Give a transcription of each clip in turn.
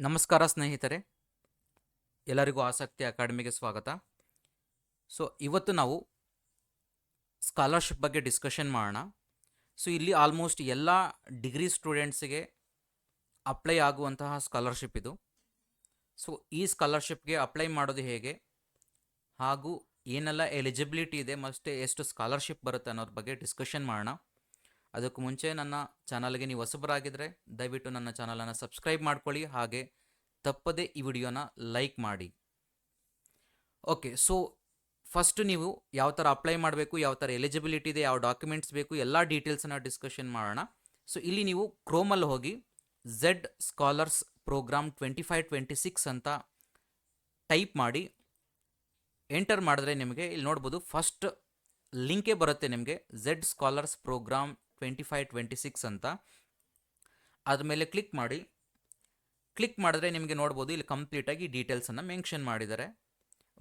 ನಮಸ್ಕಾರ ಸ್ನೇಹಿತರೆ, ಎಲ್ಲರಿಗೂ ಆಸಕ್ತಿ ಅಕಾಡೆಮಿಗೆ ಸ್ವಾಗತ. ಇವತ್ತು ನಾವು ಸ್ಕಾಲರ್ಶಿಪ್ ಬಗ್ಗೆ ಡಿಸ್ಕಷನ್ ಮಾಡೋಣ. ಇಲ್ಲಿ ಆಲ್ಮೋಸ್ಟ್ ಎಲ್ಲ ಡಿಗ್ರಿ ಸ್ಟೂಡೆಂಟ್ಸಿಗೆ ಅಪ್ಲೈ ಆಗುವಂತಹ ಸ್ಕಾಲರ್ಶಿಪ್ ಇದು. ಈ ಸ್ಕಾಲರ್ಶಿಪ್ಗೆ ಅಪ್ಲೈ ಮಾಡೋದು ಹೇಗೆ ಹಾಗೂ ಏನೆಲ್ಲ ಎಲಿಜಿಬಿಲಿಟಿ ಇದೆ ಮತ್ತು ಎಷ್ಟು ಸ್ಕಾಲರ್ಶಿಪ್ ಬರುತ್ತೆ ಅನ್ನೋದ್ರ ಬಗ್ಗೆ ಡಿಸ್ಕಷನ್ ಮಾಡೋಣ. ಅದಕ್ಕೂ ಮುಂಚೆ ನನ್ನ ಚಾನಲ್ಗೆ ನೀವು ಹೊಸಬರಾಗಿದ್ದರೆ ದಯವಿಟ್ಟು ನನ್ನ ಚಾನಲನ್ನು ಸಬ್ಸ್ಕ್ರೈಬ್ ಮಾಡ್ಕೊಳ್ಳಿ, ಹಾಗೆ ತಪ್ಪದೆ ಈ ವಿಡಿಯೋನ ಲೈಕ್ ಮಾಡಿ. ಓಕೆ, ಫಸ್ಟ್ ನೀವು ಯಾವ ಥರ ಅಪ್ಲೈ ಮಾಡಬೇಕು, ಯಾವ ಥರ ಎಲಿಜಿಬಿಲಿಟಿ ಇದೆ, ಯಾವ ಡಾಕ್ಯುಮೆಂಟ್ಸ್ ಬೇಕು, ಎಲ್ಲ ಡೀಟೇಲ್ಸನ್ನು ಡಿಸ್ಕಷನ್ ಮಾಡೋಣ. ಇಲ್ಲಿ ನೀವು ಕ್ರೋಮಲ್ಲಿ ಹೋಗಿ ಝೆಡ್ ಸ್ಕಾಲರ್ಸ್ ಪ್ರೋಗ್ರಾಮ್ 2526 ಅಂತ ಟೈಪ್ ಮಾಡಿ ಎಂಟರ್ ಮಾಡಿದ್ರೆ ನಿಮಗೆ ಇಲ್ಲಿ ನೋಡ್ಬೋದು ಫಸ್ಟ್ ಲಿಂಕೇ ಬರುತ್ತೆ ನಿಮಗೆ, ಝೆಡ್ ಸ್ಕಾಲರ್ಸ್ ಪ್ರೋಗ್ರಾಮ್ 2526 ಅಂತ. ಅದ್ರ ಮೇಲೆ ಕ್ಲಿಕ್ ಮಾಡಿದ್ರೆ ನಿಮಗೆ ನೋಡ್ಬೋದು ಇಲ್ಲಿ ಕಂಪ್ಲೀಟಾಗಿ ಡೀಟೇಲ್ಸನ್ನು ಮೆನ್ಷನ್ ಮಾಡಿದ್ದಾರೆ.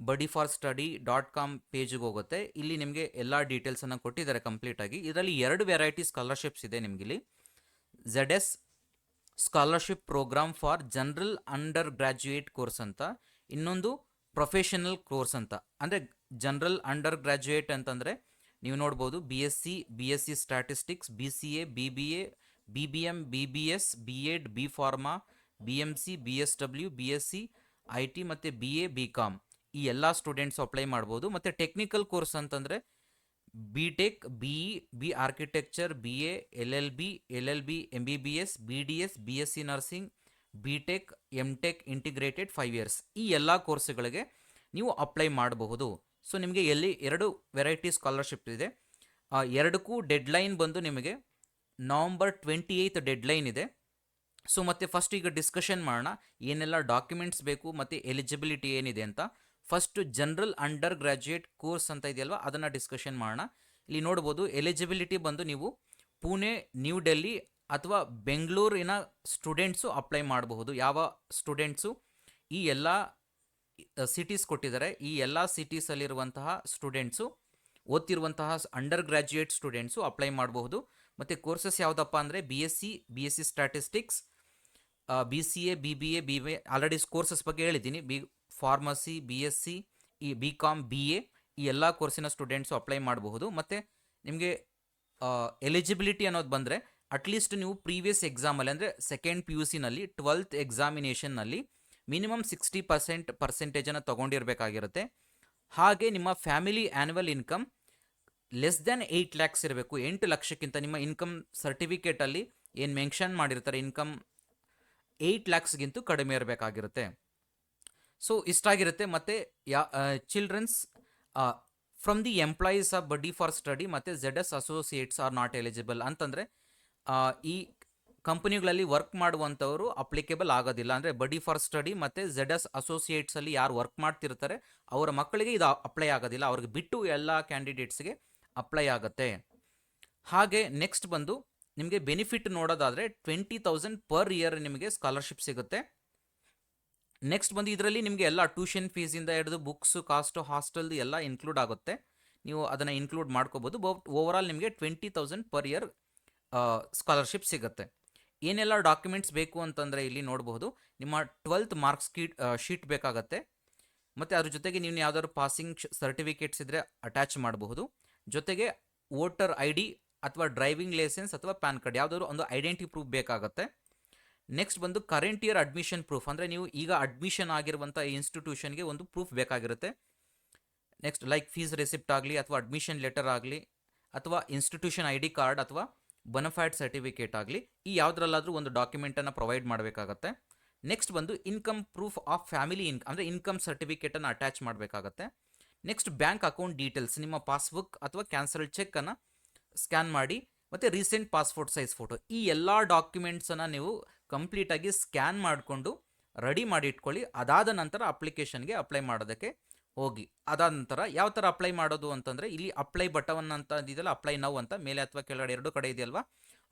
buddyforstudy.com ಪೇಜಿಗೆ ಹೋಗುತ್ತೆ. ಇಲ್ಲಿ ನಿಮಗೆ ಎಲ್ಲ ಡೀಟೇಲ್ಸನ್ನು ಕೊಟ್ಟಿದ್ದಾರೆ ಕಂಪ್ಲೀಟಾಗಿ. ಇದರಲ್ಲಿ 2 ವೆರೈಟಿ ಸ್ಕಾಲರ್ಶಿಪ್ಸ್ ಇದೆ ನಿಮಗಿಲ್ಲಿ. ZS scholarship program for general undergraduate course ಅಂತ, ಇನ್ನೊಂದು ಪ್ರೊಫೆಷನಲ್ ಕೋರ್ಸ್ ಅಂತ. ಅಂದರೆ ಜನರಲ್ ಅಂಡರ್ ಗ್ರ್ಯಾಜುಯೇಟ್ ಅಂತಂದರೆ ನೀವು ನೋಡ್ಬೋದು BSc statistics, BCA, BBA, BBM, BBS, B.Ed, B Pharma, BMC, BSW, BSc, IT ಮತ್ತು BA, BCom ಈ ಎಲ್ಲ ಸ್ಟೂಡೆಂಟ್ಸ್ ಅಪ್ಲೈ ಮಾಡ್ಬೋದು. ಮತ್ತು ಟೆಕ್ನಿಕಲ್ ಕೋರ್ಸ್ ಅಂತಂದರೆ BTech, BE, B architecture, BA, LLB, MBBS, BDS, BSc nursing, BTech, MTech integrated 5 years ಈ ಎಲ್ಲ ಕೋರ್ಸ್ಗಳಿಗೆ ನೀವು ಅಪ್ಲೈ ಮಾಡಬಹುದು. ನಿಮಗೆ ಎಲ್ಲಿ 2 ವೆರೈಟಿ ಸ್ಕಾಲರ್ಶಿಪ್ ಇದೆ. ಎರಡಕ್ಕೂ ಡೆಡ್ಲೈನ್ ಬಂದು ನಿಮಗೆ November 28 ಡೆಡ್ಲೈನ್ ಇದೆ. ಮತ್ತು ಫಸ್ಟ್ ಈಗ ಡಿಸ್ಕಷನ್ ಮಾಡೋಣ ಏನೆಲ್ಲ ಡಾಕ್ಯುಮೆಂಟ್ಸ್ ಬೇಕು ಮತ್ತು ಎಲಿಜಿಬಿಲಿಟಿ ಏನಿದೆ ಅಂತ. First general undergraduate course ಅಂತ ಇದೆಯಲ್ವ, ಅದನ್ನು ಡಿಸ್ಕಷನ್ ಮಾಡೋಣ. ಇಲ್ಲಿ ನೋಡ್ಬೋದು ಎಲಿಜಿಬಿಲಿಟಿ ಬಂದು ನೀವು ಪುಣೆ, ನ್ಯೂ ಡೆಲ್ಲಿ ಅಥವಾ ಬೆಂಗಳೂರಿನ ಸ್ಟೂಡೆಂಟ್ಸು ಅಪ್ಲೈ ಮಾಡಬಹುದು. ಯಾವ ಸ್ಟೂಡೆಂಟ್ಸು ಈ ಎಲ್ಲ ಸಿಟೀಸ್ ಕೊಟ್ಟಿದ್ದಾರೆ, ಈ ಎಲ್ಲ ಸಿಟೀಸಲ್ಲಿರುವಂತಹ ಸ್ಟೂಡೆಂಟ್ಸು ಓದ್ತಿರುವಂತಹ ಅಂಡರ್ ಗ್ರ್ಯಾಜುಯೇಟ್ ಸ್ಟೂಡೆಂಟ್ಸು ಅಪ್ಲೈ ಮಾಡಬಹುದು. ಮತ್ತು ಕೋರ್ಸಸ್ ಯಾವುದಪ್ಪ ಅಂದರೆ BSc statistics, BCA, BBA, already courses ಬಗ್ಗೆ ಹೇಳಿದ್ದೀನಿ. ಫಾರ್ಮಸಿ, BSc, ಈ BCom, BA ಈ ಎಲ್ಲ ಕೋರ್ಸಿನ ಸ್ಟೂಡೆಂಟ್ಸು ಅಪ್ಲೈ ಮಾಡಬಹುದು. ಮತ್ತು ನಿಮಗೆ ಎಲಿಜಿಬಿಲಿಟಿ ಅನ್ನೋದು ಬಂದರೆ ಅಟ್ಲೀಸ್ಟ್ ನೀವು ಪ್ರೀವಿಯಸ್ ಎಕ್ಸಾಮಲ್ಲಿ ಅಂದರೆ ಸೆಕೆಂಡ್ PUC 12th ಎಕ್ಸಾಮಿನೇಷನ್ನಲ್ಲಿ ಮಿನಿಮಮ್ 60% ತೊಗೊಂಡಿರಬೇಕಾಗಿರುತ್ತೆ. ಹಾಗೆ ನಿಮ್ಮ family annual income less than 8 lakhs ಇರಬೇಕು. 8 ಲಕ್ಷಕ್ಕಿಂತ ನಿಮ್ಮ ಇನ್ಕಮ್ ಸರ್ಟಿಫಿಕೇಟಲ್ಲಿ ಏನು ಮೆನ್ಷನ್ ಮಾಡಿರ್ತಾರೆ ಇನ್ಕಮ್ 8 lakhsಗಿಂತೂ ಕಡಿಮೆ ಇರಬೇಕಾಗಿರುತ್ತೆ. ಇಷ್ಟಾಗಿರುತ್ತೆ. ಮತ್ತು childrens from the employees of buddy for study ಮತ್ತು ZS associates are not eligible ಅಂತಂದರೆ ಈ ಕಂಪನಿಗಳಲ್ಲಿ ವರ್ಕ್ ಮಾಡುವಂಥವರು ಅಪ್ಲಿಕೇಬಲ್ ಆಗೋದಿಲ್ಲ. ಅಂದರೆ ಬಡ್ಡಿ ಫಾರ್ ಸ್ಟಡಿ ಮತ್ತು ZS ಅಸೋಸಿಯೇಟ್ಸಲ್ಲಿ ಯಾರು ವರ್ಕ್ ಮಾಡ್ತಿರ್ತಾರೆ ಅವರ ಮಕ್ಕಳಿಗೆ ಇದು ಅಪ್ಲೈ ಆಗೋದಿಲ್ಲ, ಅವ್ರಿಗೆ ಬಿಟ್ಟು ಎಲ್ಲ ಕ್ಯಾಂಡಿಡೇಟ್ಸ್ಗೆ ಅಪ್ಲೈ ಆಗುತ್ತೆ. ಹಾಗೆ ನೆಕ್ಸ್ಟ್ ಬಂದು ನಿಮಗೆ ಬೆನಿಫಿಟ್ ನೋಡೋದಾದರೆ 20,000 ಪರ್ ಇಯರ್ ನಿಮಗೆ ಸ್ಕಾಲರ್ಶಿಪ್ ಸಿಗುತ್ತೆ. ನೆಕ್ಸ್ಟ್ ಬಂದು ಇದರಲ್ಲಿ ನಿಮಗೆ ಎಲ್ಲ ಟ್ಯೂಷನ್ ಫೀಸಿಂದ ಹಿಡಿದು ಬುಕ್ಸು, ಕಾಸ್ಟು, ಹಾಸ್ಟೆಲ್ದು ಎಲ್ಲ ಇನ್ಕ್ಲೂಡ್ ಆಗುತ್ತೆ. ನೀವು ಅದನ್ನು ಇನ್ಕ್ಲೂಡ್ ಮಾಡ್ಕೋಬೋದು. ಓವರಾಲ್ ನಿಮಗೆ 20,000 ಪರ್ ಇಯರ್ ಸ್ಕಾಲರ್ಶಿಪ್ ಸಿಗುತ್ತೆ. ಏನೆಲ್ಲ ಡಾಕ್ಯುಮೆಂಟ್ಸ್ ಬೇಕು ಅಂತಂದರೆ ಇಲ್ಲಿ ನೋಡಬಹುದು, ನಿಮ್ಮ 12th ಮಾರ್ಕ್ಸ್ ಶೀಟ್ ಬೇಕಾಗತ್ತೆ. ಮತ್ತು ಅದ್ರ ಜೊತೆಗೆ ನೀವು ಯಾವುದಾದ್ರು ಪಾಸಿಂಗ್ ಸರ್ಟಿಫಿಕೇಟ್ಸ್ ಇದ್ದರೆ ಅಟ್ಯಾಚ್ ಮಾಡಬಹುದು. ಜೊತೆಗೆ ವೋಟರ್ ID ಅಥವಾ ಡ್ರೈವಿಂಗ್ ಲೈಸೆನ್ಸ್ ಅಥವಾ ಪ್ಯಾನ್ ಕಾರ್ಡ್ ಯಾವುದಾದ್ರು ಒಂದು ಐಡೆಂಟಿ ಪ್ರೂಫ್ ಬೇಕಾಗುತ್ತೆ. ನೆಕ್ಸ್ಟ್ ಬಂದು ಕರೆಂಟ್ ಇಯರ್ ಅಡ್ಮಿಷನ್ ಪ್ರೂಫ್, ಅಂದರೆ ನೀವು ಈಗ ಅಡ್ಮಿಷನ್ ಆಗಿರುವಂಥ ಇನ್ಸ್ಟಿಟ್ಯೂಷನ್ಗೆ ಒಂದು ಪ್ರೂಫ್ ಬೇಕಾಗಿರುತ್ತೆ. ನೆಕ್ಸ್ಟ್ ಲೈಕ್ ಫೀಸ್ ರೆಸಿಪ್ಟ್ ಆಗಲಿ ಅಥವಾ ಅಡ್ಮಿಷನ್ ಲೆಟರ್ ಆಗಲಿ ಅಥವಾ ಇನ್ಸ್ಟಿಟ್ಯೂಷನ್ ID ಕಾರ್ಡ್ ಅಥವಾ ಬೊನಫೈಡ್ ಸರ್ಟಿಫಿಕೇಟ್ ಆಗಲಿ, ಈ ಯಾವುದ್ರಲ್ಲಾದರೂ ಒಂದು ಡಾಕ್ಯುಮೆಂಟನ್ನು ಪ್ರೊವೈಡ್ ಮಾಡಬೇಕಾಗತ್ತೆ. ನೆಕ್ಸ್ಟ್ ಬಂದು ಇನ್ಕಮ್ ಪ್ರೂಫ್ ಆಫ್ ಫ್ಯಾಮಿಲಿ ಅಂದರೆ ಇನ್ಕಮ್ ಸರ್ಟಿಫಿಕೇಟನ್ನು ಅಟ್ಯಾಚ್ ಮಾಡಬೇಕಾಗತ್ತೆ. ನೆಕ್ಸ್ಟ್ ಬ್ಯಾಂಕ್ ಅಕೌಂಟ್ ಡೀಟೇಲ್ಸ್, ನಿಮ್ಮ ಪಾಸ್ಬುಕ್ ಅಥವಾ ಕ್ಯಾನ್ಸಲ್ಡ್ ಚೆಕ್ಕನ್ನು ಸ್ಕ್ಯಾನ್ ಮಾಡಿ, ಮತ್ತು ರೀಸೆಂಟ್ ಪಾಸ್ಪೋರ್ಟ್ ಸೈಜ್ ಫೋಟೋ, ಈ ಎಲ್ಲ ಡಾಕ್ಯುಮೆಂಟ್ಸನ್ನು ನೀವು ಕಂಪ್ಲೀಟಾಗಿ ಸ್ಕ್ಯಾನ್ ಮಾಡಿಕೊಂಡು ರೆಡಿ ಮಾಡಿ ಇಟ್ಕೊಳ್ಳಿ. ಅದಾದ ನಂತರ ಅಪ್ಲಿಕೇಶನ್ಗೆ ಅಪ್ಲೈ ಮಾಡೋದಕ್ಕೆ ಹೋಗಿ. ಅದಾದ ನಂತರ ಯಾವ ಥರ ಅಪ್ಲೈ ಮಾಡೋದು ಅಂತಂದರೆ ಇಲ್ಲಿ ಅಪ್ಲೈ ಬಟನ್ ಅಂತ ಇದೆಯಲ್ಲ, ಅಪ್ಲೈ ನೌ ಅಂತ ಮೇಲೆ ಅಥವಾ ಕೆಳಗಡೆ 2 ಕಡೆ ಇದೆಯಲ್ವಾ,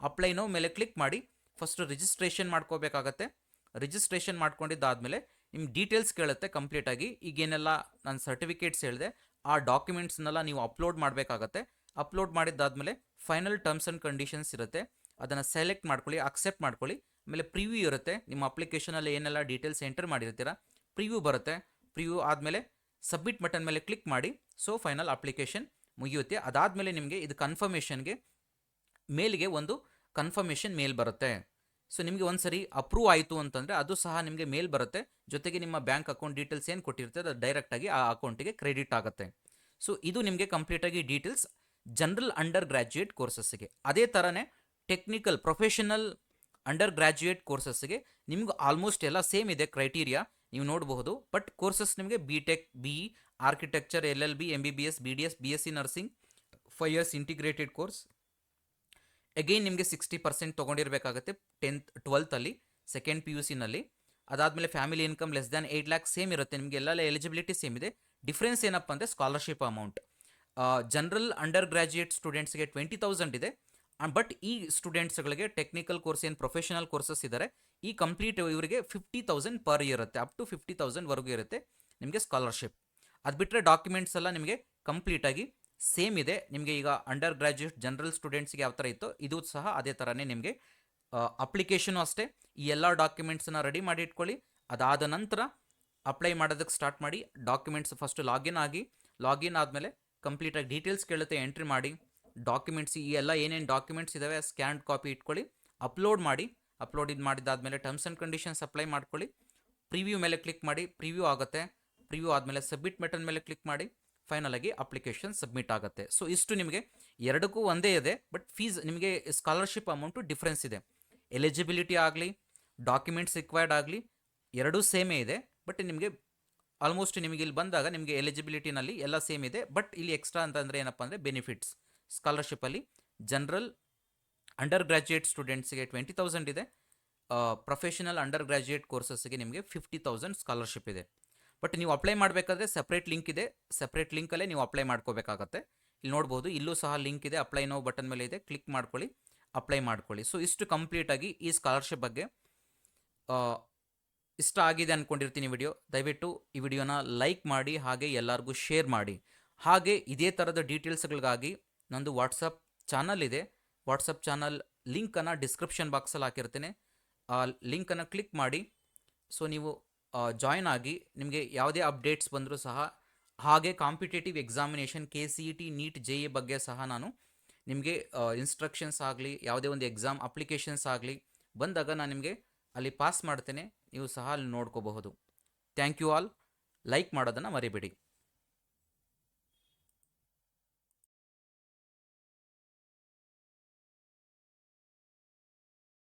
ಅಪ್ಲೈ ನೌ ಮೇಲೆ ಕ್ಲಿಕ್ ಮಾಡಿ ಫಸ್ಟ್ ರಿಜಿಸ್ಟ್ರೇಷನ್ ಮಾಡ್ಕೋಬೇಕಾಗತ್ತೆ. ರಿಜಿಸ್ಟ್ರೇಷನ್ ಮಾಡ್ಕೊಂಡಿದ್ದಾದಮೇಲೆ ನಿಮ್ಮ ಡೀಟೇಲ್ಸ್ ಕೇಳುತ್ತೆ ಕಂಪ್ಲೀಟಾಗಿ. ಈಗೇನೆಲ್ಲ ನಾನು ಸರ್ಟಿಫಿಕೇಟ್ಸ್ ಹೇಳಿದೆ ಆ ಡಾಕ್ಯುಮೆಂಟ್ಸ್ನೆಲ್ಲ ನೀವು ಅಪ್ಲೋಡ್ ಮಾಡಬೇಕಾಗತ್ತೆ. ಅಪ್ಲೋಡ್ ಮಾಡಿದ್ದಾದಮೇಲೆ ಫೈನಲ್ ಟರ್ಮ್ಸ್ ಆ್ಯಂಡ್ ಕಂಡೀಷನ್ಸ್ ಇರುತ್ತೆ, ಅದನ್ನು ಸೆಲೆಕ್ಟ್ ಮಾಡ್ಕೊಳ್ಳಿ, ಅಕ್ಸೆಪ್ಟ್ ಮಾಡ್ಕೊಳ್ಳಿ. ಆಮೇಲೆ ಪ್ರಿವ್ಯೂ ಇರುತ್ತೆ, ನಿಮ್ಮ ಅಪ್ಲಿಕೇಶನಲ್ಲಿ ಏನೆಲ್ಲ ಡೀಟೇಲ್ಸ್ ಎಂಟರ್ ಮಾಡಿರ್ತೀರ ಪ್ರಿವ್ಯೂ ಬರುತ್ತೆ. ಪ್ರಿವ್ಯೂ ಆದಮೇಲೆ ಸಬ್ಮಿಟ್ ಬಟನ್ ಮೇಲೆ ಕ್ಲಿಕ್ ಮಾಡಿ. ಸೊ ಫೈನಲ್ ಅಪ್ಲಿಕೇಶನ್ ಮುಗಿಯುತ್ತೆ. ಅದಾದಮೇಲೆ ನಿಮಗೆ ಇದು ಕನ್ಫರ್ಮೇಷನ್ಗೆ ಮೇಲ್ಗೆ ಒಂದು ಕನ್ಫರ್ಮೇಷನ್ ಮೇಲ್ ಬರುತ್ತೆ. ಸೊ ನಿಮಗೆ ಒಂದ್ಸರಿ ಅಪ್ರೂವ್ ಆಯಿತು ಅಂತಂದರೆ ಅದು ಸಹ ನಿಮಗೆ ಮೇಲ್ ಬರುತ್ತೆ. ಜೊತೆಗೆ ನಿಮ್ಮ ಬ್ಯಾಂಕ್ ಅಕೌಂಟ್ ಡೀಟೇಲ್ಸ್ ಏನು ಕೊಟ್ಟಿರ್ತದೆ ಅದು ಡೈರೆಕ್ಟಾಗಿ ಆ ಅಕೌಂಟಿಗೆ ಕ್ರೆಡಿಟ್ ಆಗುತ್ತೆ. ಸೊ ಇದು ನಿಮಗೆ ಕಂಪ್ಲೀಟಾಗಿ ಡೀಟೇಲ್ಸ್ ಜನರಲ್ ಅಂಡರ್ ಗ್ರ್ಯಾಜುಯೇಟ್ ಕೋರ್ಸಸ್ಗೆ. ಅದೇ ಥರನೇ ಟೆಕ್ನಿಕಲ್ ಪ್ರೊಫೆಷನಲ್ ಅಂಡರ್ ಗ್ರ್ಯಾಜುಯೇಟ್ ಕೋರ್ಸಸ್ಗೆ ನಿಮ್ಗೆ ಆಲ್ಮೋಸ್ಟ್ ಎಲ್ಲ ಸೇಮ್ ಇದೆ ಕ್ರೈಟೀರಿಯಾ, ನೀವು ನೋಡಬಹುದು. ಬಟ್ ಕೋರ್ಸಸ್ ನಿಮಗೆ BTech, BE, architecture, LLB, MBBS, BDS, BSc nursing 5 years integrated course. Again ನಿಮಗೆ 60% ತೊಗೊಂಡಿರಬೇಕಾಗುತ್ತೆ 10th 12th ಅಲ್ಲಿ, ಸೆಕೆಂಡ್ PUCನಲ್ಲಿ. ಅದಾದಮೇಲೆ family income less than 8 lakhs same ಇರುತ್ತೆ ನಿಮಗೆ, ಎಲ್ಲ ಎಲಿಜಿಬಿಲಿಟಿ ಸೇಮ್ ಇದೆ. ಡಿಫ್ರೆನ್ಸ್ ಏನಪ್ಪ ಅಂದರೆ scholarship amount. General under graduate ಸ್ಟೂಡೆಂಟ್ಸ್ಗೆ 20,000 ಇದೆ. ಬಟ್ ಈ ಸ್ಟೂಡೆಂಟ್ಸ್ಗಳಿಗೆ ಟೆಕ್ನಿಕಲ್ ಕೋರ್ಸ್ ಏನು ಪ್ರೊಫೆಷನಲ್ ಕೋರ್ಸಸ್ ಇದ್ದಾರೆ ಈ ಕಂಪ್ಲೀಟ್ ಇವರಿಗೆ 50,000 ಪರ್ ಇಯರ್ ಇರುತ್ತೆ, ಅಪ್ ಟು 50,000 ವರೆಗೂ ಇರುತ್ತೆ ನಿಮಗೆ ಸ್ಕಾಲರ್ಶಿಪ್. ಅದು ಬಿಟ್ಟರೆ ಡಾಕ್ಯುಮೆಂಟ್ಸ್ ಎಲ್ಲ ನಿಮಗೆ ಕಂಪ್ಲೀಟಾಗಿ ಸೇಮ್ ಇದೆ. ನಿಮಗೆ ಈಗ ಅಂಡರ್ ಗ್ರ್ಯಾಜುಯೇಟ್ ಜನರಲ್ ಸ್ಟೂಡೆಂಟ್ಸ್ಗೆ ಯಾವ ಥರ ಇತ್ತು ಇದು ಸಹ ಅದೇ ಥರನೇ ನಿಮಗೆ. ಅಪ್ಲಿಕೇಶನು ಅಷ್ಟೇ, ಈ ಎಲ್ಲ ಡಾಕ್ಯುಮೆಂಟ್ಸನ್ನ ರೆಡಿ ಮಾಡಿ ಇಟ್ಕೊಳ್ಳಿ. ಅದಾದ ನಂತರ ಅಪ್ಲೈ ಮಾಡೋದಕ್ಕೆ ಸ್ಟಾರ್ಟ್ ಮಾಡಿ. ಡಾಕ್ಯುಮೆಂಟ್ಸ್ ಫಸ್ಟ್ ಲಾಗಿನ್ ಆಗಿ, ಲಾಗಿನ್ ಆದಮೇಲೆ ಕಂಪ್ಲೀಟಾಗಿ ಡೀಟೇಲ್ಸ್ ಕೇಳುತ್ತೆ, ಎಂಟ್ರಿ ಮಾಡಿ. ಡಾಕ್ಯುಮೆಂಟ್ಸ್ ಈ ಎಲ್ಲ ಏನೇನು ಡಾಕ್ಯುಮೆಂಟ್ಸ್ ಇದ್ದಾವೆ ಸ್ಕ್ಯಾನ್ಡ್ ಕಾಪಿ ಇಟ್ಕೊಳ್ಳಿ, ಅಪ್ಲೋಡ್ ಮಾಡಿ. ಅಪ್ಲೋಡ್ ಇದು ಮಾಡಿದ್ದಾದಮೇಲೆ ಟರ್ಮ್ಸ್ ಆ್ಯಂಡ್ ಕಂಡೀಷನ್ಸ್ ಅಪ್ಲೈ ಮಾಡ್ಕೊಳ್ಳಿ. ಪ್ರಿವ್ಯೂ ಮೇಲೆ ಕ್ಲಿಕ್ ಮಾಡಿ, ಪ್ರಿವ್ಯೂ ಆಗುತ್ತೆ. ಪ್ರಿವ್ಯೂ ಆದಮೇಲೆ ಸಬ್ಮಿಟ್ ಬಟನ್ ಮೇಲೆ ಕ್ಲಿಕ್ ಮಾಡಿ. ಫೈನಲ್ ಆಗಿ ಅಪ್ಲಿಕೇಶನ್ ಸಬ್ಮಿಟ್ ಆಗುತ್ತೆ. ಸೊ ಇಷ್ಟು ನಿಮಗೆ ಎರಡಕ್ಕೂ ಒಂದೇ ಇದೆ, ಬಟ್ ಫೀಸ್ ನಿಮಗೆ ಸ್ಕಾಲರ್ಶಿಪ್ ಅಮೌಂಟು ಡಿಫ್ರೆನ್ಸ್ ಇದೆ. ಎಲಿಜಿಬಿಲಿಟಿ ಆಗಲಿ ಡಾಕ್ಯುಮೆಂಟ್ಸ್ ರಿಕ್ವೈರ್ಡ್ ಆಗಲಿ ಎರಡೂ ಸೇಮೇ ಇದೆ. ಬಟ್ ನಿಮಗೆ ಆಲ್ಮೋಸ್ಟ್ ನಿಮಗೆ ಇಲ್ಲಿ ಬಂದಾಗ ನಿಮಗೆ ಎಲಿಜಿಬಿಲಿಟಿನಲ್ಲಿ ಎಲ್ಲ ಸೇಮ್ ಇದೆ. ಬಟ್ ಇಲ್ಲಿ ಎಕ್ಸ್ಟ್ರಾ ಅಂತಂದರೆ ಏನಪ್ಪ ಅಂದರೆ ಬೆನಿಫಿಟ್ಸ್ ಸ್ಕಾಲರ್ಶಿಪ್ಪಲ್ಲಿ ಜನರಲ್ ಅಂಡರ್ ಗ್ರ್ಯಾಜುಯೇಟ್ ಸ್ಟೂಡೆಂಟ್ಸ್ಗೆ 20,000 ಇದೆ. ಪ್ರೊಫೆಷನಲ್ ಅಂಡರ್ ಗ್ರ್ಯಾಜುಯೇಟ್ ಕೋರ್ಸಸ್ಗೆ ನಿಮಗೆ 50,000 ಸ್ಕಾಲರ್ಶಿಪ್ ಇದೆ. ಬಟ್ ನೀವು ಅಪ್ಲೈ ಮಾಡಬೇಕಾದ್ರೆ ಸಪ್ರೇಟ್ ಲಿಂಕ್ ಇದೆ, ಸಪ್ರೇಟ್ ಲಿಂಕಲ್ಲೇ ನೀವು ಅಪ್ಲೈ ಮಾಡ್ಕೋಬೇಕಾಗತ್ತೆ. ಇಲ್ಲಿ ನೋಡ್ಬೋದು, ಇಲ್ಲೂ ಸಹ ಲಿಂಕ್ ಇದೆ, ಅಪ್ಲೈ ನೋ ಬಟನ್ ಮೇಲೆ ಇದೆ, ಕ್ಲಿಕ್ ಮಾಡ್ಕೊಳ್ಳಿ, ಅಪ್ಲೈ ಮಾಡ್ಕೊಳ್ಳಿ. ಸೊ ಇಷ್ಟು ಕಂಪ್ಲೀಟಾಗಿ ಈ ಸ್ಕಾಲರ್ಶಿಪ್ ಬಗ್ಗೆ ಇಷ್ಟ ಆಗಿದೆ ಅಂದ್ಕೊಂಡಿರ್ತೀನಿ ವಿಡಿಯೋ. ದಯವಿಟ್ಟು ಈ ವಿಡಿಯೋನ ಲೈಕ್ ಮಾಡಿ, ಹಾಗೆ ಎಲ್ಲರಿಗೂ ಶೇರ್ ಮಾಡಿ. ಹಾಗೆ ಇದೇ ಥರದ ಡೀಟೇಲ್ಸ್ಗಳಿಗಾಗಿ ನಂದು ವಾಟ್ಸಪ್ ಚಾನಲ್ ಇದೆ. ವಾಟ್ಸಪ್ ಚಾನಲ್ ಲಿಂಕನ್ನು ಡಿಸ್ಕ್ರಿಪ್ಷನ್ ಬಾಕ್ಸಲ್ಲಿ ಹಾಕಿರ್ತೇನೆ. ಆ ಲಿಂಕನ್ನು ಕ್ಲಿಕ್ ಮಾಡಿ. ಸೊ ನೀವು ಜಾಯ್ನ್ ಆಗಿ ನಿಮಗೆ ಯಾವುದೇ ಅಪ್ಡೇಟ್ಸ್ ಬಂದರೂ ಸಹ, ಹಾಗೆ competitive examination KCET, NEET, JEE ಬಗ್ಗೆ ಸಹ ನಾನು ನಿಮಗೆ ಇನ್ಸ್ಟ್ರಕ್ಷನ್ಸ್ ಆಗಲಿ ಯಾವುದೇ ಒಂದು ಎಕ್ಸಾಮ್ ಅಪ್ಲಿಕೇಶನ್ಸ್ ಆಗಲಿ ಬಂದಾಗ ನಾನು ನಿಮಗೆ ಅಲ್ಲಿ ಪಾಸ್ ಮಾಡ್ತೇನೆ, ನೀವು ಸಹ ಅಲ್ಲಿ ನೋಡ್ಕೋಬಹುದು. Thank you all. ಲೈಕ್ ಮಾಡೋದನ್ನು ಮರಿಬೇಡಿ.